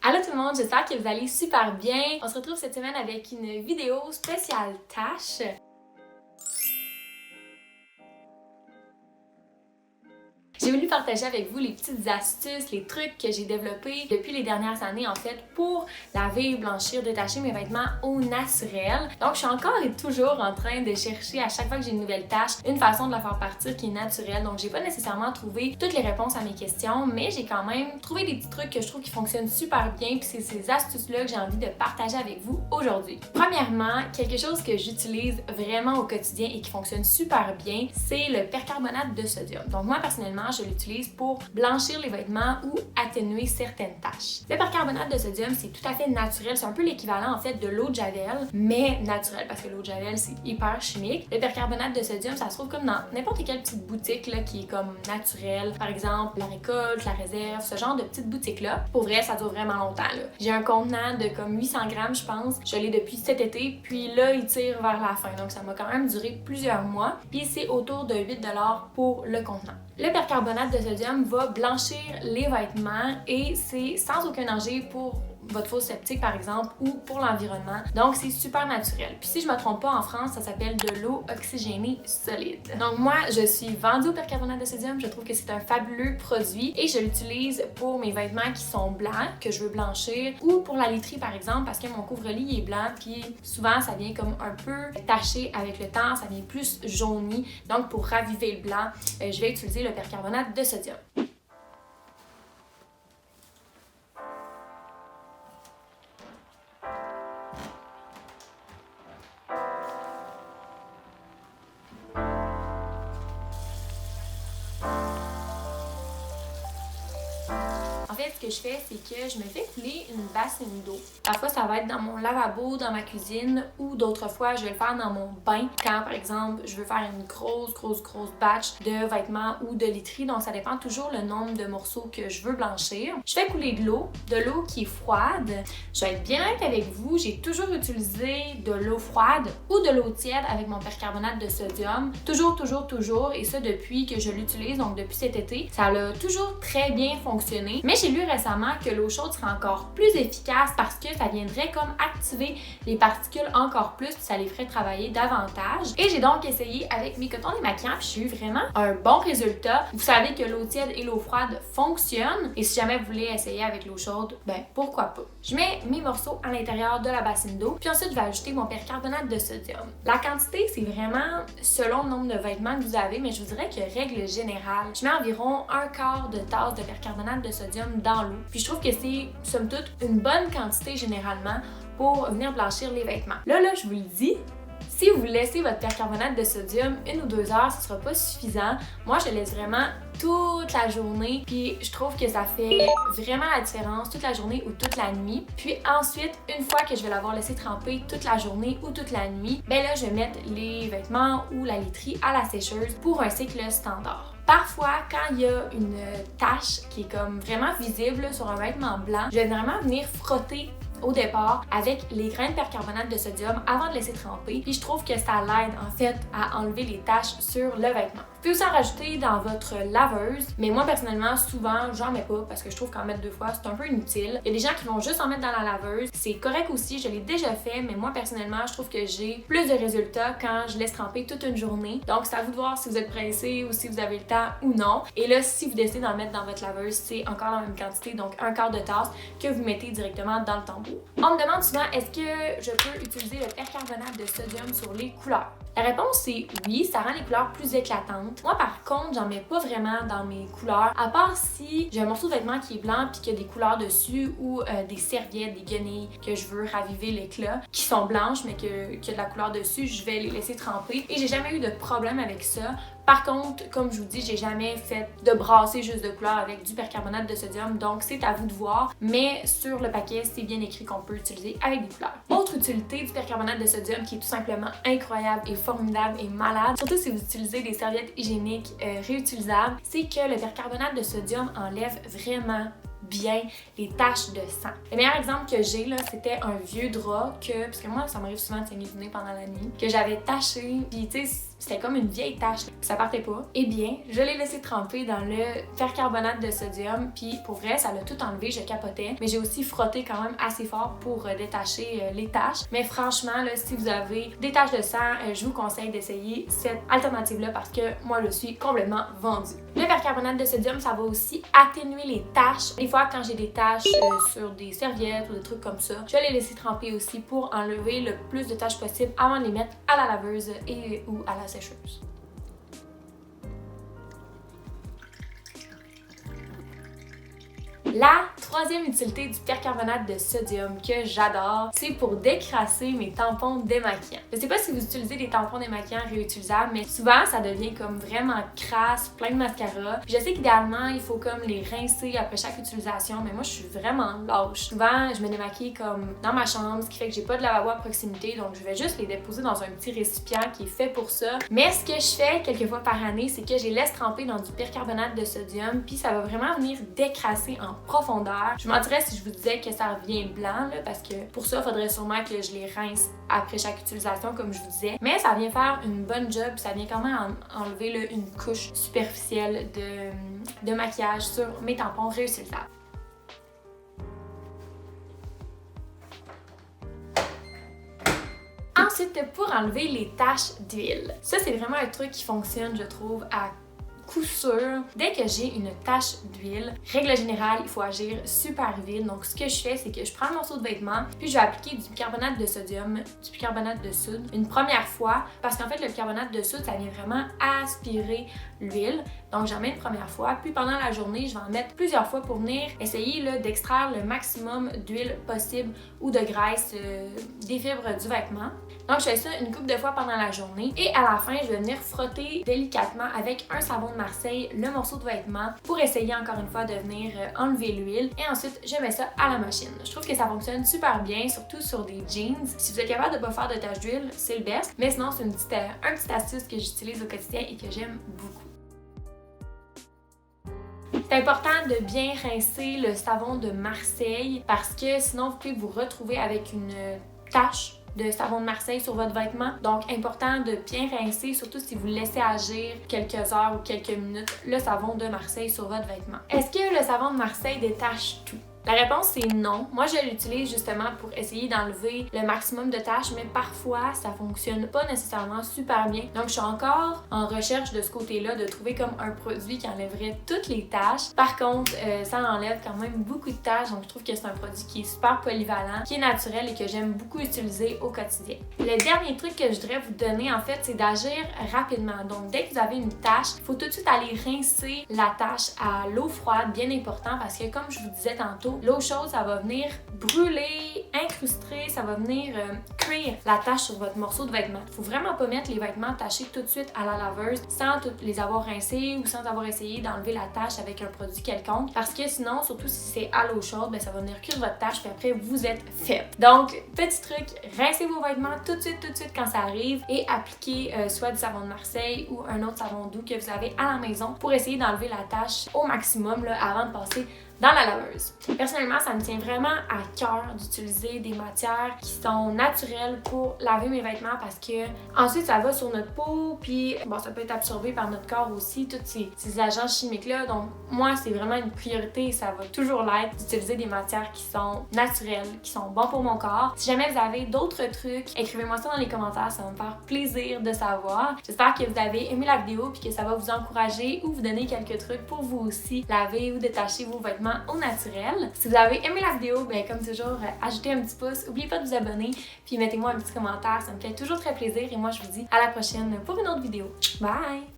Allô tout le monde, j'espère que vous allez super bien. On se retrouve cette semaine avec une vidéo spéciale tâche. J'ai voulu partager avec vous les petites astuces, les trucs que j'ai développés depuis les dernières années en fait pour laver, blanchir, détacher mes vêtements au naturel. Donc je suis encore et toujours en train de chercher à chaque fois que j'ai une nouvelle tâche, une façon de la faire partir qui est naturelle. Donc j'ai pas nécessairement trouvé toutes les réponses à mes questions, mais j'ai quand même trouvé des petits trucs que je trouve qui fonctionnent super bien, puis c'est ces astuces-là que j'ai envie de partager avec vous aujourd'hui. Premièrement, quelque chose que j'utilise vraiment au quotidien et qui fonctionne super bien, c'est le percarbonate de sodium. Donc moi personnellement, je l'utilise pour blanchir les vêtements ou atténuer certaines taches. Le percarbonate de sodium, c'est tout à fait naturel. C'est un peu l'équivalent en fait de l'eau de javel, mais naturel parce que l'eau de javel, c'est hyper chimique. Le percarbonate de sodium, ça se trouve comme dans n'importe quelle petite boutique là, qui est comme naturelle. Par exemple, la récolte, la réserve, ce genre de petites boutiques-là. Pour vrai, ça dure vraiment longtemps. J'ai un contenant de comme 800 grammes, je pense. Je l'ai depuis cet été, puis là, il tire vers la fin. Donc ça m'a quand même duré plusieurs mois. Puis c'est autour de 8$ pour le contenant. Le percarbonate de sodium va blanchir les vêtements et c'est sans aucun danger pour votre fosse septique par exemple ou pour l'environnement. Donc c'est super naturel. Puis si je me trompe pas, en France, ça s'appelle de l'eau oxygénée solide. Donc moi, je suis vendue au percarbonate de sodium. Je trouve que c'est un fabuleux produit et je l'utilise pour mes vêtements qui sont blancs, que je veux blanchir, ou pour la literie par exemple, parce que mon couvre-lit est blanc puis souvent ça vient comme un peu taché avec le temps, ça vient plus jauni. Donc pour raviver le blanc, je vais utiliser le percarbonate de sodium. En fait, ce que je fais, c'est que je me fais couler une bassine d'eau. Parfois, ça va être dans mon lavabo, dans ma cuisine, ou d'autres fois, je vais le faire dans mon bain. Quand, par exemple, je veux faire une grosse batch de vêtements ou de literie. Donc, ça dépend toujours le nombre de morceaux que je veux blanchir. Je fais couler de l'eau qui est froide. Je vais être bien honnête avec vous, j'ai toujours utilisé de l'eau froide ou de l'eau tiède avec mon percarbonate de sodium. Toujours, et ça depuis que je l'utilise, donc depuis cet été. Ça a toujours très bien fonctionné. Mais j'ai lu récemment que l'eau chaude serait encore plus efficace parce que ça viendrait comme activer les particules encore plus puis ça les ferait travailler davantage. Et j'ai donc essayé avec mes cotons démaquillants puis j'ai eu vraiment un bon résultat. Vous savez que l'eau tiède et l'eau froide fonctionnent et si jamais vous voulez essayer avec l'eau chaude, ben pourquoi pas. Je mets mes morceaux à l'intérieur de la bassine d'eau puis ensuite je vais ajouter mon percarbonate de sodium. La quantité, c'est vraiment selon le nombre de vêtements que vous avez, mais je vous dirais que règle générale, je mets environ un quart de tasse de percarbonate de sodium dans l'eau. Puis je trouve que c'est, somme toute, une bonne quantité généralement pour venir blanchir les vêtements. Là, je vous le dis, si vous laissez votre percarbonate de sodium 1 ou 2 heures, ce sera pas suffisant. Moi, je le laisse vraiment toute la journée, puis je trouve que ça fait vraiment la différence toute la journée ou toute la nuit. Puis ensuite, une fois que je vais l'avoir laissé tremper toute la journée ou toute la nuit, ben là, je vais mettre les vêtements ou la literie à la sécheuse pour un cycle standard. Parfois, quand il y a une tache qui est comme vraiment visible sur un vêtement blanc, je vais vraiment venir frotter au départ avec les grains de percarbonate de sodium avant de laisser tremper. Puis je trouve que ça l'aide en fait à enlever les taches sur le vêtement. Vous pouvez aussi en rajouter dans votre laveuse, mais moi personnellement, souvent, j'en mets pas parce que je trouve qu'en mettre 2 fois, c'est un peu inutile. Il y a des gens qui vont juste en mettre dans la laveuse. C'est correct aussi, je l'ai déjà fait, mais moi personnellement, je trouve que j'ai plus de résultats quand je laisse tremper toute une journée. Donc c'est à vous de voir si vous êtes pressé ou si vous avez le temps ou non. Et là, si vous décidez d'en mettre dans votre laveuse, c'est encore la même quantité, donc un quart de tasse que vous mettez directement dans le tambour. On me demande souvent, est-ce que je peux utiliser le percarbonate de sodium sur les couleurs? La réponse c'est oui, ça rend les couleurs plus éclatantes. Moi par contre, j'en mets pas vraiment dans mes couleurs, à part si j'ai un morceau de vêtement qui est blanc puis qu'il y a des couleurs dessus ou des serviettes, des guenilles que je veux raviver l'éclat, qui sont blanches mais qu'il y a de la couleur dessus, je vais les laisser tremper et j'ai jamais eu de problème avec ça. Par contre, comme je vous dis, j'ai jamais fait de brasser juste de couleur avec du percarbonate de sodium, donc c'est à vous de voir. Mais sur le paquet, c'est bien écrit qu'on peut l'utiliser avec des couleurs. Autre utilité du percarbonate de sodium qui est tout simplement incroyable et formidable et malade, surtout si vous utilisez des serviettes hygiéniques réutilisables, c'est que le percarbonate de sodium enlève vraiment bien les taches de sang. Le meilleur exemple que j'ai là, c'était un vieux drap parce que moi ça m'arrive souvent de saigner du nez pendant la nuit, que j'avais taché, puis tu sais c'était comme une vieille tache, puis ça partait pas. Eh bien, je l'ai laissé tremper dans le percarbonate de sodium, puis pour vrai, ça l'a tout enlevé, je capotais. Mais j'ai aussi frotté quand même assez fort pour détacher les taches. Mais franchement, là, si vous avez des taches de sang, je vous conseille d'essayer cette alternative-là parce que moi, je suis complètement vendue. Le percarbonate de sodium, ça va aussi atténuer les taches. Des fois, quand j'ai des taches sur des serviettes ou des trucs comme ça, je vais les laisser tremper aussi pour enlever le plus de taches possible avant de les mettre à la laveuse et ou à la sécheuse. La troisième utilité du percarbonate de sodium que j'adore, c'est pour décrasser mes tampons démaquillants. Je sais pas si vous utilisez des tampons démaquillants réutilisables, mais souvent ça devient comme vraiment crasse, plein de mascara. Puis je sais qu'idéalement, il faut comme les rincer après chaque utilisation, mais moi je suis vraiment lâche. Souvent, je me démaquille comme dans ma chambre, ce qui fait que j'ai pas de lavabo à proximité, donc je vais juste les déposer dans un petit récipient qui est fait pour ça. Mais ce que je fais quelques fois par année, c'est que je les laisse tremper dans du percarbonate de sodium, puis ça va vraiment venir décrasser en profondeur. Je mentirais si je vous disais que ça revient blanc, là, parce que pour ça, il faudrait sûrement que je les rince après chaque utilisation, comme je vous disais. Mais ça vient faire une bonne job, ça vient quand même enlever là, une couche superficielle de maquillage sur mes tampons réutilisables. Ensuite, pour enlever les taches d'huile. Ça, c'est vraiment un truc qui fonctionne, je trouve, à coup sûr. Dès que j'ai une tache d'huile, règle générale, il faut agir super vite. Donc, ce que je fais, c'est que je prends un morceau de vêtement, puis je vais appliquer du bicarbonate de sodium, du bicarbonate de soude une première fois, parce qu'en fait, le bicarbonate de soude, ça vient vraiment aspirer l'huile. Donc, j'en mets une première fois, puis pendant la journée, je vais en mettre plusieurs fois pour venir essayer d'extraire le maximum d'huile possible ou de graisse des fibres du vêtement. Donc, je fais ça une couple de fois pendant la journée et à la fin, je vais venir frotter délicatement avec un savon de Marseille le morceau de vêtement pour essayer encore une fois de venir enlever l'huile et ensuite, je mets ça à la machine. Je trouve que ça fonctionne super bien, surtout sur des jeans. Si vous êtes capable de ne pas faire de taches d'huile, c'est le best, mais sinon, c'est une petite astuce que j'utilise au quotidien et que j'aime beaucoup. C'est important de bien rincer le savon de Marseille parce que sinon vous pouvez vous retrouver avec une tache de savon de Marseille sur votre vêtement. Donc, important de bien rincer, surtout si vous laissez agir quelques heures ou quelques minutes le savon de Marseille sur votre vêtement. Est-ce que le savon de Marseille détache tout? La réponse c'est non. Moi je l'utilise justement pour essayer d'enlever le maximum de taches, mais parfois ça fonctionne pas nécessairement super bien. Donc je suis encore en recherche de ce côté-là, de trouver comme un produit qui enlèverait toutes les taches. Par contre, ça enlève quand même beaucoup de taches, donc je trouve que c'est un produit qui est super polyvalent, qui est naturel et que j'aime beaucoup utiliser au quotidien. Le dernier truc que je voudrais vous donner en fait, c'est d'agir rapidement. Donc dès que vous avez une tache, il faut tout de suite aller rincer la tache à l'eau froide, bien important parce que comme je vous disais tantôt, l'eau chaude, ça va venir brûler, incruster, ça va venir cuire la tache sur votre morceau de vêtement. Il faut vraiment pas mettre les vêtements tachés tout de suite à la laveuse sans les avoir rincés ou sans avoir essayé d'enlever la tache avec un produit quelconque parce que sinon, surtout si c'est à l'eau chaude, ben, ça va venir cuire votre tache puis après vous êtes fait. Donc, petit truc, rincez vos vêtements tout de suite quand ça arrive et appliquez soit du savon de Marseille ou un autre savon doux que vous avez à la maison pour essayer d'enlever la tache au maximum là, avant de passer dans la laveuse. Personnellement, ça me tient vraiment à cœur d'utiliser des matières qui sont naturelles pour laver mes vêtements parce que ensuite ça va sur notre peau puis bon, ça peut être absorbé par notre corps aussi, tous ces agents chimiques-là. Donc moi, c'est vraiment une priorité et ça va toujours l'être d'utiliser des matières qui sont naturelles, qui sont bons pour mon corps. Si jamais vous avez d'autres trucs, écrivez-moi ça dans les commentaires, ça va me faire plaisir de savoir. J'espère que vous avez aimé la vidéo puis que ça va vous encourager ou vous donner quelques trucs pour vous aussi laver ou détacher vos vêtements au naturel. Si vous avez aimé la vidéo, ben comme toujours, ajoutez un petit pouce, n'oubliez pas de vous abonner, puis mettez-moi un petit commentaire, ça me fait toujours très plaisir et moi je vous dis à la prochaine pour une autre vidéo. Bye!